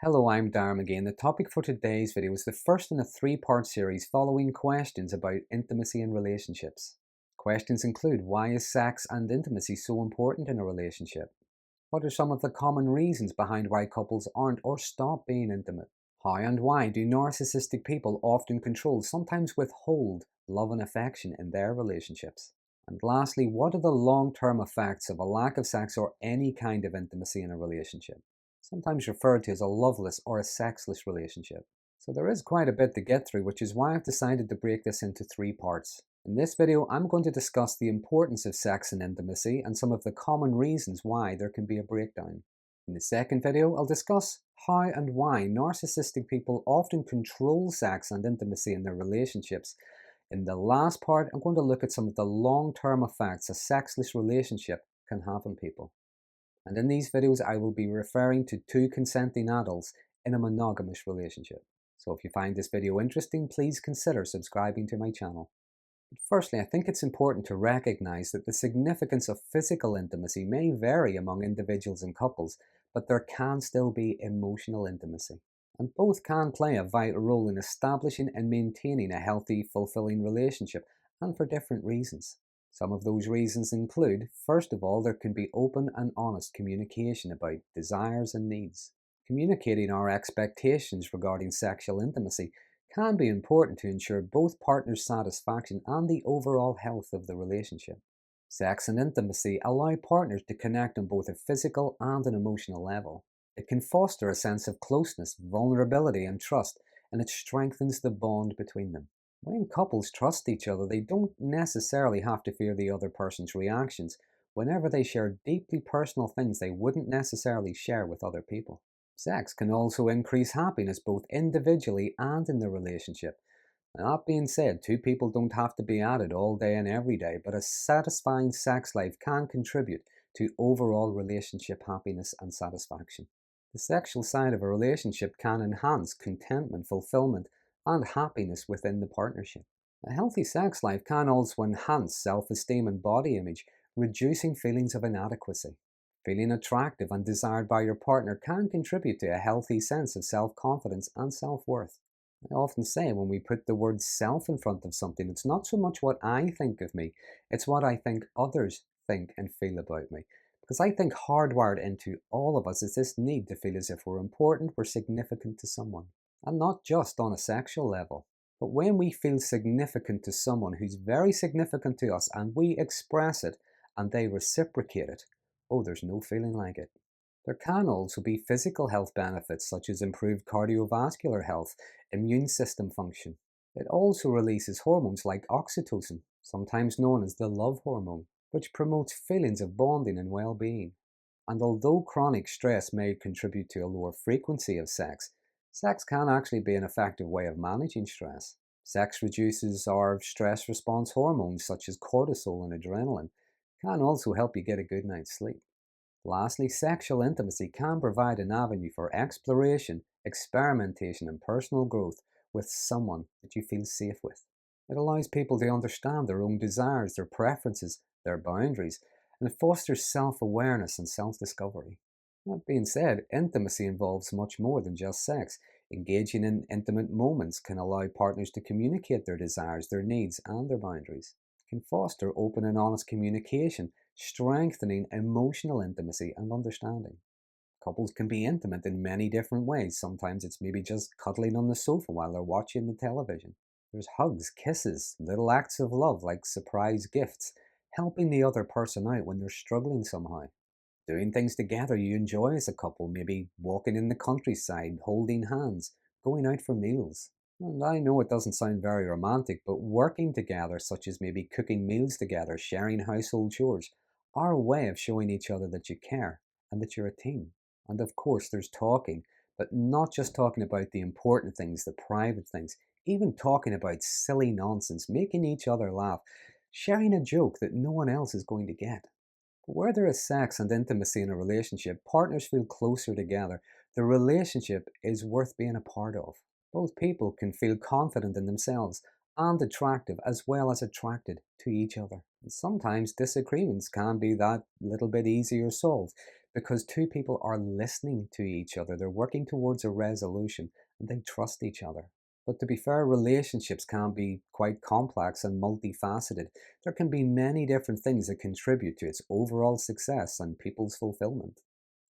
Hello, I'm Darren again. The topic for today's video is the first in a three-part series following questions about intimacy and relationships. Questions include: why is sex and intimacy so important in a relationship? What are some of the common reasons behind why couples aren't or stop being intimate? How and why do narcissistic people often control, sometimes withhold, love and affection in their relationships? And lastly, what are the long-term effects of a lack of sex or any kind of intimacy in a relationship? Sometimes referred to as a loveless or a sexless relationship. So there is quite a bit to get through, which is why I've decided to break this into three parts. In this video, I'm going to discuss the importance of sex and intimacy and some of the common reasons why there can be a breakdown. In the second video, I'll discuss how and why narcissistic people often control sex and intimacy in their relationships. In the last part, I'm going to look at some of the long-term effects a sexless relationship can have on people. And in these videos, I will be referring to two consenting adults in a monogamous relationship. So if you find this video interesting, please consider subscribing to my channel. But firstly, I think it's important to recognize that the significance of physical intimacy may vary among individuals and couples, but there can still be emotional intimacy. And both can play a vital role in establishing and maintaining a healthy, fulfilling relationship, and for different reasons. Some of those reasons include: first of all, there can be open and honest communication about desires and needs. Communicating our expectations regarding sexual intimacy can be important to ensure both partners' satisfaction and the overall health of the relationship. Sex and intimacy allow partners to connect on both a physical and an emotional level. It can foster a sense of closeness, vulnerability, and trust, and it strengthens the bond between them. When couples trust each other, they don't necessarily have to fear the other person's reactions whenever they share deeply personal things they wouldn't necessarily share with other people. Sex can also increase happiness both individually and in the relationship. Now, that being said, two people don't have to be at it all day and every day, but a satisfying sex life can contribute to overall relationship happiness and satisfaction. The sexual side of a relationship can enhance contentment, fulfillment, and happiness within the partnership. A healthy sex life can also enhance self-esteem and body image, reducing feelings of inadequacy. Feeling attractive and desired by your partner can contribute to a healthy sense of self-confidence and self-worth. I often say when we put the word self in front of something, it's not so much what I think of me, it's what I think others think and feel about me. Because I think hardwired into all of us is this need to feel as if we're important, we're significant to someone. And not just on a sexual level. But when we feel significant to someone who's very significant to us and we express it and they reciprocate it, oh, there's no feeling like it. There can also be physical health benefits such as improved cardiovascular health, immune system function. It also releases hormones like oxytocin, sometimes known as the love hormone, which promotes feelings of bonding and well-being. And although chronic stress may contribute to a lower frequency of sex, sex can actually be an effective way of managing stress. Sex reduces our stress response hormones such as cortisol and adrenaline, can also help you get a good night's sleep. Lastly, sexual intimacy can provide an avenue for exploration, experimentation, and personal growth with someone that you feel safe with. It allows people to understand their own desires, their preferences, their boundaries, and it fosters self-awareness and self-discovery. That being said, intimacy involves much more than just sex. Engaging in intimate moments can allow partners to communicate their desires, their needs, and their boundaries. It can foster open and honest communication, strengthening emotional intimacy and understanding. Couples can be intimate in many different ways. Sometimes it's maybe just cuddling on the sofa while they're watching the television. There's hugs, kisses, little acts of love like surprise gifts, helping the other person out when they're struggling somehow. Doing things together you enjoy as a couple, maybe walking in the countryside, holding hands, going out for meals. And I know it doesn't sound very romantic, but working together, such as maybe cooking meals together, sharing household chores, are a way of showing each other that you care and that you're a team. And of course, there's talking, but not just talking about the important things, the private things, even talking about silly nonsense, making each other laugh, sharing a joke that no one else is going to get. But where there is sex and intimacy in a relationship, partners feel closer together. The relationship is worth being a part of. Both people can feel confident in themselves and attractive as well as attracted to each other. And sometimes disagreements can be that little bit easier solved because two people are listening to each other, they're working towards a resolution, and they trust each other. But to be fair, relationships can be quite complex and multifaceted. There can be many different things that contribute to its overall success and people's fulfillment.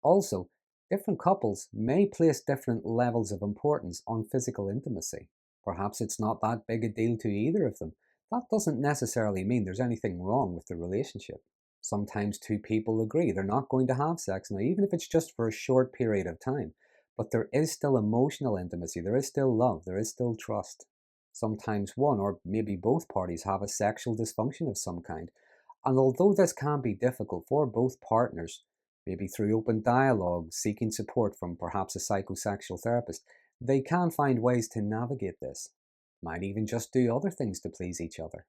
Also, different couples may place different levels of importance on physical intimacy. Perhaps it's not that big a deal to either of them. That doesn't necessarily mean there's anything wrong with the relationship. Sometimes two people agree they're not going to have sex now, even if it's just for a short period of time. But there is still emotional intimacy, there is still love, there is still trust. Sometimes one or maybe both parties have a sexual dysfunction of some kind. And although this can be difficult for both partners, maybe through open dialogue, seeking support from perhaps a psychosexual therapist, they can find ways to navigate this. Might even just do other things to please each other.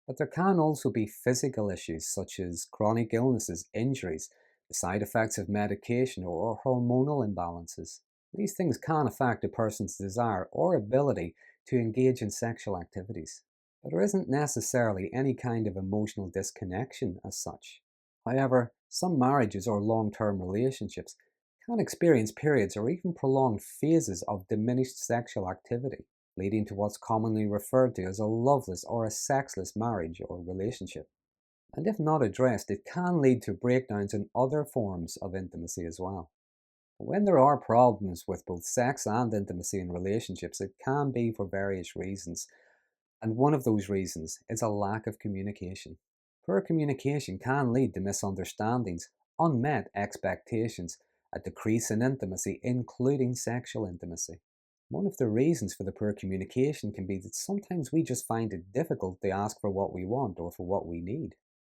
But there can also be physical issues such as chronic illnesses, injuries, the side effects of medication, or hormonal imbalances. These things can affect a person's desire or ability to engage in sexual activities. But there isn't necessarily any kind of emotional disconnection as such. However, some marriages or long term relationships can experience periods or even prolonged phases of diminished sexual activity, leading to what's commonly referred to as a loveless or a sexless marriage or relationship. And if not addressed, it can lead to breakdowns in other forms of intimacy as well. When there are problems with both sex and intimacy in relationships, it can be for various reasons. And one of those reasons is a lack of communication. Poor communication can lead to misunderstandings, unmet expectations, a decrease in intimacy, including sexual intimacy. One of the reasons for the poor communication can be that sometimes we just find it difficult to ask for what we want or for what we need.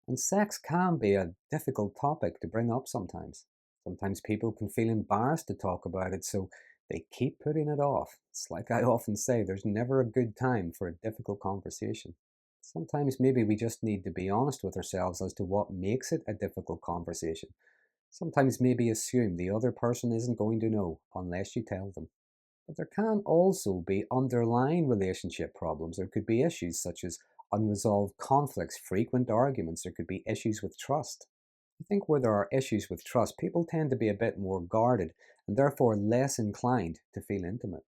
And sex can be a difficult topic to bring up sometimes. Sometimes people can feel embarrassed to talk about it, so they keep putting it off. It's like I often say, there's never a good time for a difficult conversation. Sometimes maybe we just need to be honest with ourselves as to what makes it a difficult conversation. Sometimes maybe assume the other person isn't going to know unless you tell them. But there can also be underlying relationship problems. There could be issues such as unresolved conflicts, frequent arguments. There could be issues with trust. I think where there are issues with trust, people tend to be a bit more guarded and therefore less inclined to feel intimate.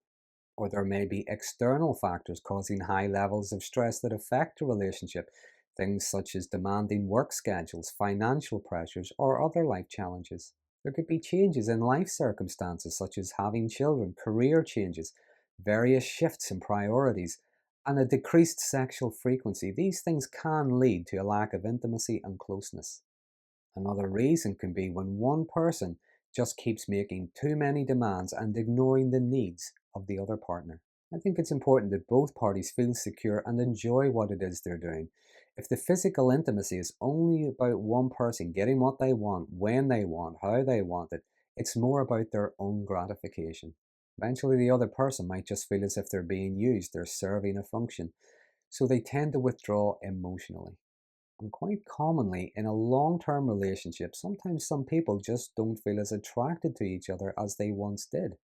Or there may be external factors causing high levels of stress that affect a relationship, things such as demanding work schedules, financial pressures, or other life challenges. There could be changes in life circumstances such as having children, career changes, various shifts in priorities, and a decreased sexual frequency. These things can lead to a lack of intimacy and closeness. Another reason can be when one person just keeps making too many demands and ignoring the needs of the other partner. I think it's important that both parties feel secure and enjoy what it is they're doing. If the physical intimacy is only about one person getting what they want, when they want, how they want it, it's more about their own gratification. Eventually, the other person might just feel as if they're being used, they're serving a function, so they tend to withdraw emotionally. And quite commonly, in a long term relationship, sometimes some people just don't feel as attracted to each other as they once did.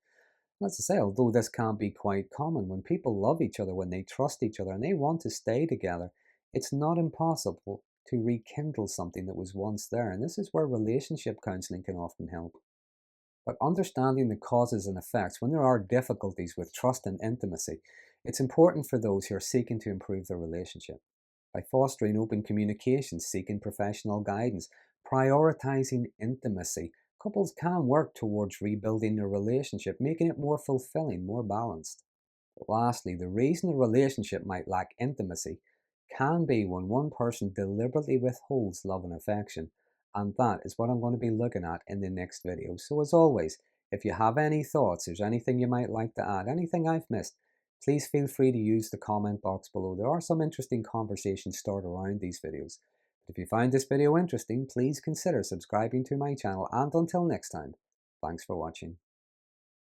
As I say, although this can be quite common, when people love each other, when they trust each other, and they want to stay together, it's not impossible to rekindle something that was once there. And this is where relationship counseling can often help. But understanding the causes and effects, when there are difficulties with trust and intimacy, it's important for those who are seeking to improve their relationship. By fostering open communication, seeking professional guidance, prioritizing intimacy, couples can work towards rebuilding their relationship, making it more fulfilling, more balanced. Lastly, the reason a relationship might lack intimacy can be when one person deliberately withholds love and affection, and that is what I'm going to be looking at in the next video. So as always, if you have any thoughts, there's anything you might like to add, anything I've missed, please feel free to use the comment box below. There are some interesting conversations stored around these videos. But if you find this video interesting, please consider subscribing to my channel, and until next time, thanks for watching.